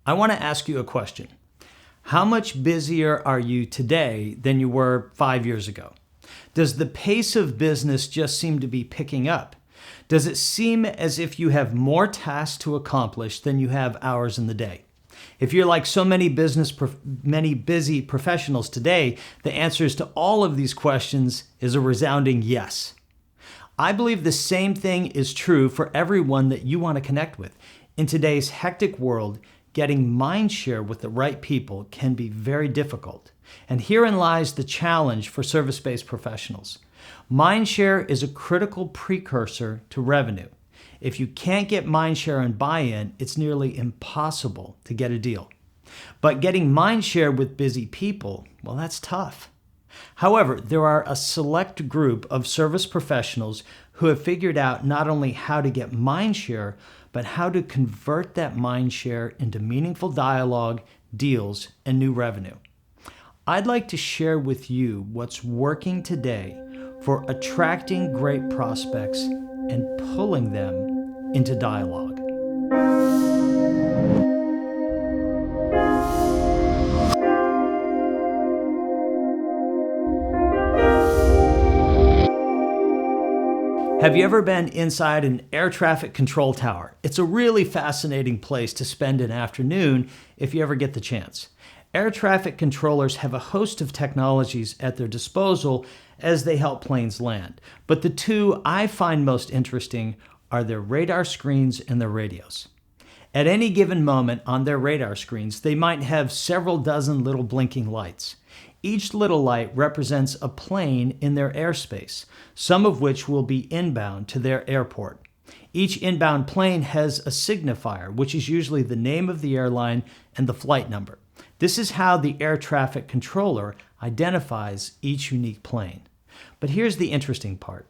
I want to ask you a question. How much busier are you today than you were 5 years ago? Does the pace of business just seem to be picking up? Does it seem as if you have more tasks to accomplish than you have hours in the day? If you're like so many busy professionals today, the answers to all of these questions is a resounding yes. I believe the same thing is true for everyone that you want to connect with. In today's hectic world, getting mindshare with the right people can be very difficult. And herein lies the challenge for service-based professionals. Mindshare is a critical precursor to revenue. If you can't get mindshare and buy-in, it's nearly impossible to get a deal. But getting mindshare with busy people, well, that's tough. However, there are a select group of service professionals who have figured out not only how to get mindshare, but how to convert that mindshare into meaningful dialogue, deals, and new revenue. I'd like to share with you what's working today for attracting great prospects and pulling them into dialogue. Have you ever been inside an air traffic control tower? It's a really fascinating place to spend an afternoon if you ever get the chance. Air traffic controllers have a host of technologies at their disposal as they help planes land. But the two I find most interesting are their radar screens and their radios. At any given moment on their radar screens, they might have several dozen little blinking lights. Each little light represents a plane in their airspace, some of which will be inbound to their airport. Each inbound plane has a signifier, which is usually the name of the airline and the flight number. This is how the air traffic controller identifies each unique plane. But here's the interesting part.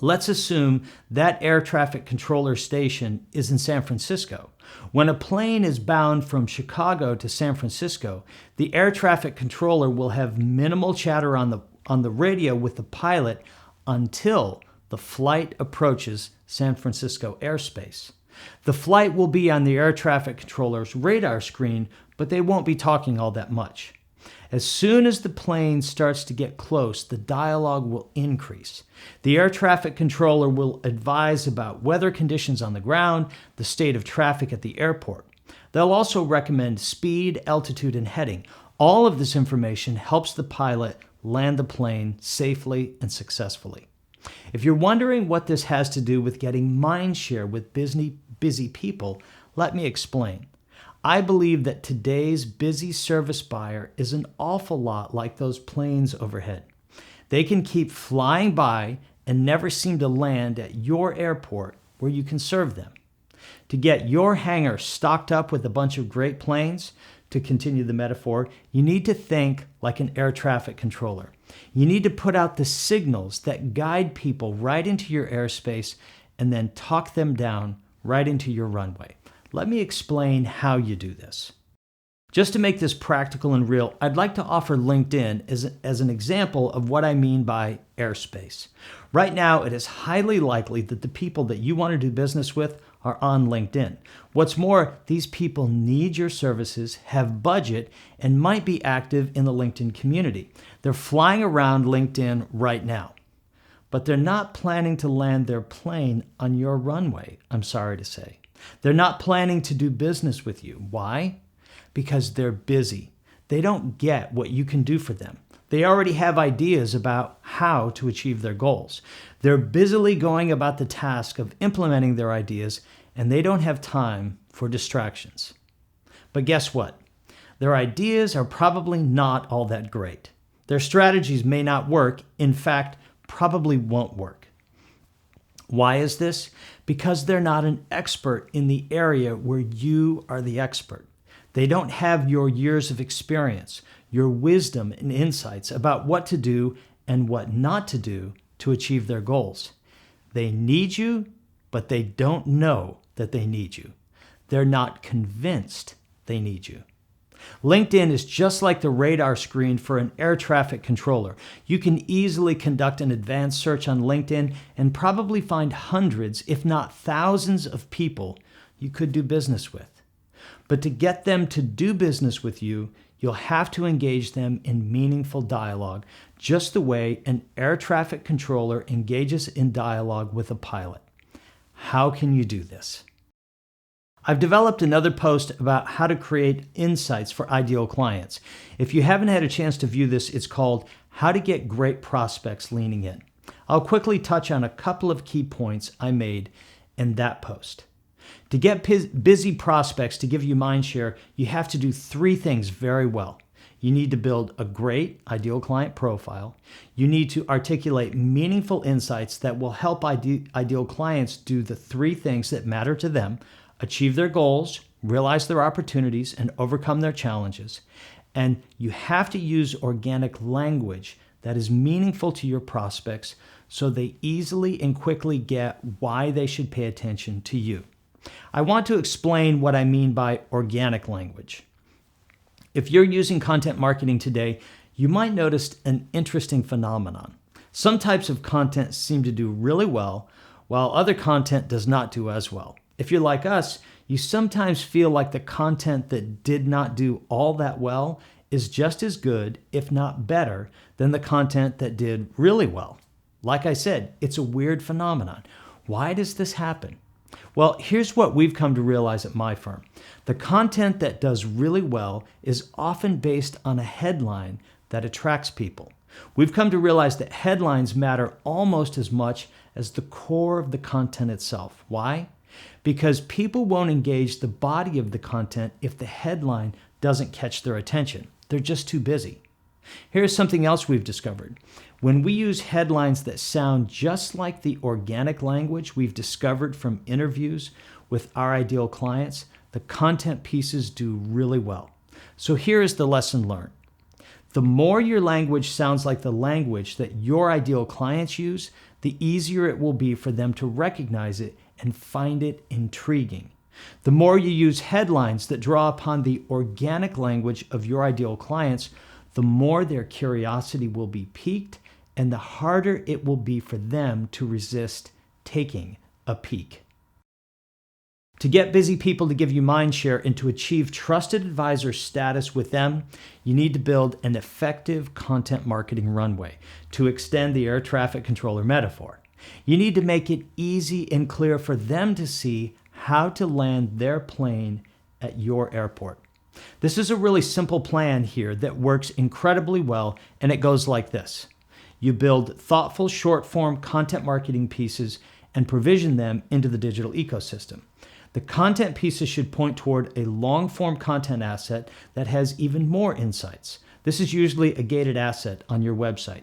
Let's assume that air traffic controller station is in San Francisco. When a plane is bound from Chicago to San Francisco, the air traffic controller will have minimal chatter on the radio with the pilot until the flight approaches San Francisco airspace. The flight will be on the air traffic controller's radar screen, but they won't be talking all that much. As soon as the plane starts to get close, the dialogue will increase. The air traffic controller will advise about weather conditions on the ground, the state of traffic at the airport. They'll also recommend speed, altitude, and heading. All of this information helps the pilot land the plane safely and successfully. If you're wondering what this has to do with getting mindshare with busy people, let me explain. I believe that today's busy service buyer is an awful lot like those planes overhead. They can keep flying by and never seem to land at your airport where you can serve them. To get your hangar stocked up with a bunch of great planes, to continue the metaphor, you need to think like an air traffic controller. You need to put out the signals that guide people right into your airspace and then talk them down right into your runway. Let me explain how you do this. Just to make this practical and real, I'd like to offer LinkedIn as an example of what I mean by airspace. Right now, it is highly likely that the people that you want to do business with are on LinkedIn. What's more, these people need your services, have budget, and might be active in the LinkedIn community. They're flying around LinkedIn right now, but they're not planning to land their plane on your runway, I'm sorry to say. They're not planning to do business with you. Why? Because they're busy. They don't get what you can do for them. They already have ideas about how to achieve their goals. They're busily going about the task of implementing their ideas, and they don't have time for distractions. But guess what? Their ideas are probably not all that great. Their strategies may not work, in fact, probably won't work. Why is this? Because they're not an expert in the area where you are the expert. They don't have your years of experience, your wisdom and insights about what to do and what not to do to achieve their goals. They need you, but they don't know that they need you. They're not convinced they need you. LinkedIn is just like the radar screen for an air traffic controller. You can easily conduct an advanced search on LinkedIn and probably find hundreds, if not thousands, of people you could do business with. But to get them to do business with you, you'll have to engage them in meaningful dialogue, just the way an air traffic controller engages in dialogue with a pilot. How can you do this? I've developed another post about how to create insights for ideal clients. If you haven't had a chance to view this, it's called How to Get Great Prospects Leaning In. I'll quickly touch on a couple of key points I made in that post. To get busy prospects to give you Mindshare, you have to do 3 things very well. You need to build a great ideal client profile. You need to articulate meaningful insights that will help ideal clients do the 3 things that matter to them: achieve their goals, realize their opportunities, and overcome their challenges. And you have to use organic language that is meaningful to your prospects so they easily and quickly get why they should pay attention to you. I want to explain what I mean by organic language. If you're using content marketing today, you might notice an interesting phenomenon. Some types of content seem to do really well, while other content does not do as well. If you're like us, you sometimes feel like the content that did not do all that well is just as good, if not better, than the content that did really well. Like I said, it's a weird phenomenon. Why does this happen? Well, here's what we've come to realize at my firm. The content that does really well is often based on a headline that attracts people. We've come to realize that headlines matter almost as much as the core of the content itself. Why? Because people won't engage the body of the content if the headline doesn't catch their attention. They're just too busy. Here's something else we've discovered. When we use headlines that sound just like the organic language we've discovered from interviews with our ideal clients, the content pieces do really well. So here is the lesson learned. The more your language sounds like the language that your ideal clients use, the easier it will be for them to recognize it and find it intriguing. The more you use headlines that draw upon the organic language of your ideal clients, the more their curiosity will be piqued and the harder it will be for them to resist taking a peek. To get busy people to give you Mindshare and to achieve trusted advisor status with them, you need to build an effective content marketing runway, to extend the air traffic controller metaphor. You need to make it easy and clear for them to see how to land their plane at your airport. This is a really simple plan here that works incredibly well, and it goes like this. You build thoughtful short-form content marketing pieces and provision them into the digital ecosystem. The content pieces should point toward a long-form content asset that has even more insights. This is usually a gated asset on your website.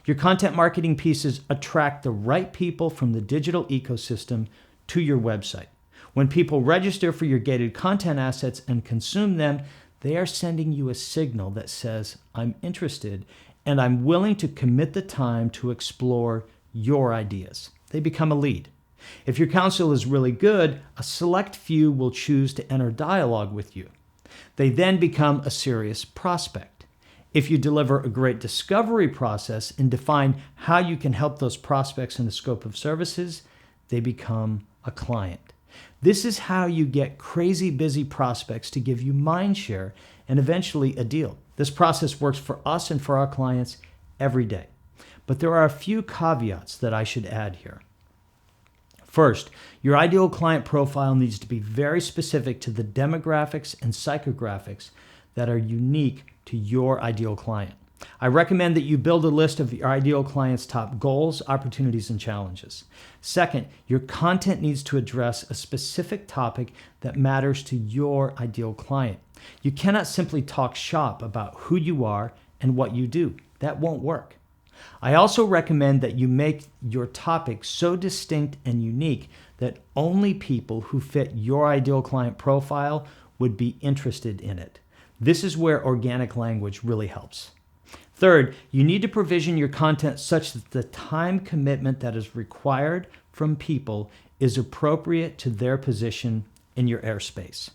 Your content marketing pieces attract the right people from the digital ecosystem to your website. When people register for your gated content assets and consume them, they are sending you a signal that says, I'm interested and I'm willing to commit the time to explore your ideas. They become a lead. If your counsel is really good, a select few will choose to enter dialogue with you. They then become a serious prospect. If you deliver a great discovery process and define how you can help those prospects in the scope of services, they become a client. This is how you get crazy busy prospects to give you Mindshare and eventually a deal. This process works for us and for our clients every day. But there are a few caveats that I should add here. First, your ideal client profile needs to be very specific to the demographics and psychographics that are unique to your ideal client. I recommend that you build a list of your ideal client's top goals, opportunities, and challenges. Second, your content needs to address a specific topic that matters to your ideal client. You cannot simply talk shop about who you are and what you do. That won't work. I also recommend that you make your topic so distinct and unique that only people who fit your ideal client profile would be interested in it. This is where organic language really helps. Third, you need to provision your content such that the time commitment that is required from people is appropriate to their position in your airspace.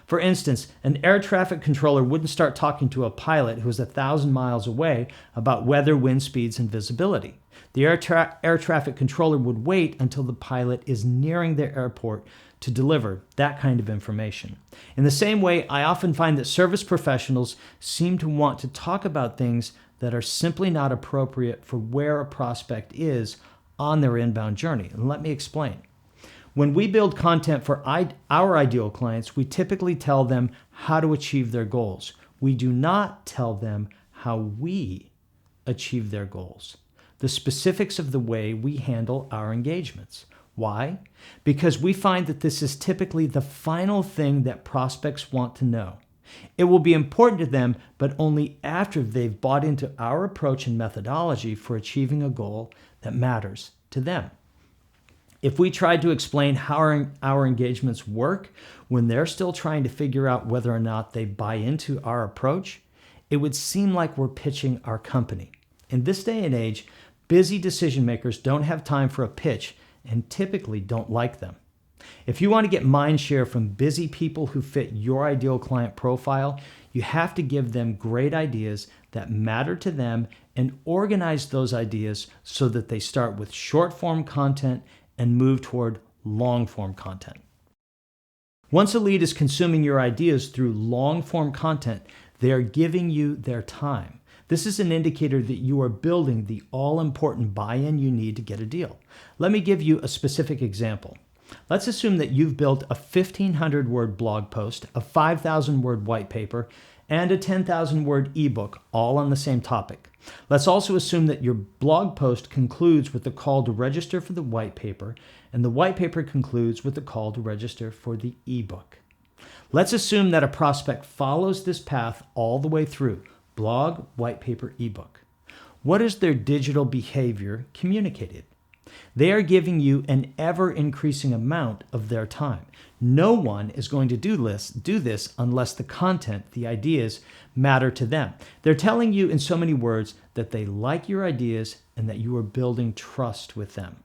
For instance, an air traffic controller wouldn't start talking to a pilot who is 1,000 miles away about weather, wind speeds, and visibility. The air traffic controller would wait until the pilot is nearing the airport to deliver that kind of information. In the same way, I often find that service professionals seem to want to talk about things that are simply not appropriate for where a prospect is on their inbound journey. And let me explain. When we build content for our ideal clients, we typically tell them how to achieve their goals. We do not tell them how we achieve their goals, the specifics of the way we handle our engagements. Why? Because we find that this is typically the final thing that prospects want to know. It will be important to them, but only after they've bought into our approach and methodology for achieving a goal that matters to them. If we tried to explain how our engagements work when they're still trying to figure out whether or not they buy into our approach, it would seem like we're pitching our company. In this day and age, busy decision makers don't have time for a pitch and typically don't like them. If you want to get Mindshare from busy people who fit your ideal client profile, you have to give them great ideas that matter to them and organize those ideas so that they start with short-form content and move toward long-form content. Once a lead is consuming your ideas through long-form content, they are giving you their time. This is an indicator that you are building the all-important buy-in you need to get a deal. Let me give you a specific example. Let's assume that you've built a 1,500-word blog post, a 5,000-word white paper, and a 10,000-word ebook, all on the same topic. Let's also assume that your blog post concludes with the call to register for the white paper, and the white paper concludes with the call to register for the ebook. Let's assume that a prospect follows this path all the way through: blog, white paper, ebook. What is their digital behavior communicated? They are giving you an ever-increasing amount of their time. No one is going to do this unless the content, the ideas, matter to them. They're telling you in so many words that they like your ideas and that you are building trust with them.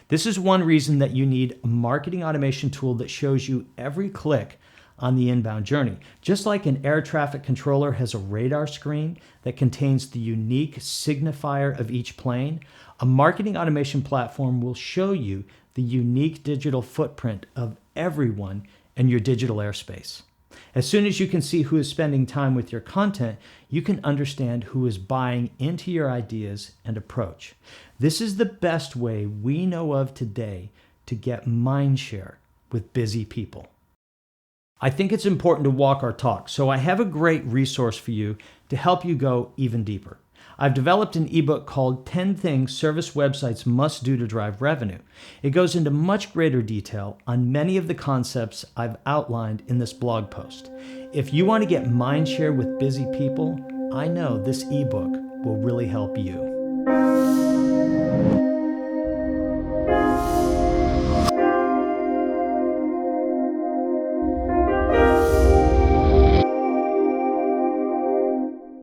This is one reason that you need a marketing automation tool that shows you every click on the inbound journey. Just like an air traffic controller has a radar screen that contains the unique signifier of each plane, a marketing automation platform will show you the unique digital footprint of everyone in your digital airspace. As soon as you can see who is spending time with your content, you can understand who is buying into your ideas and approach. This is the best way we know of today to get Mindshare with busy people. I think it's important to walk our talk, so I have a great resource for you to help you go even deeper. I've developed an ebook called 10 Things Service Websites Must Do to Drive Revenue. It goes into much greater detail on many of the concepts I've outlined in this blog post. If you want to get Mindshare with busy people, I know this ebook will really help you.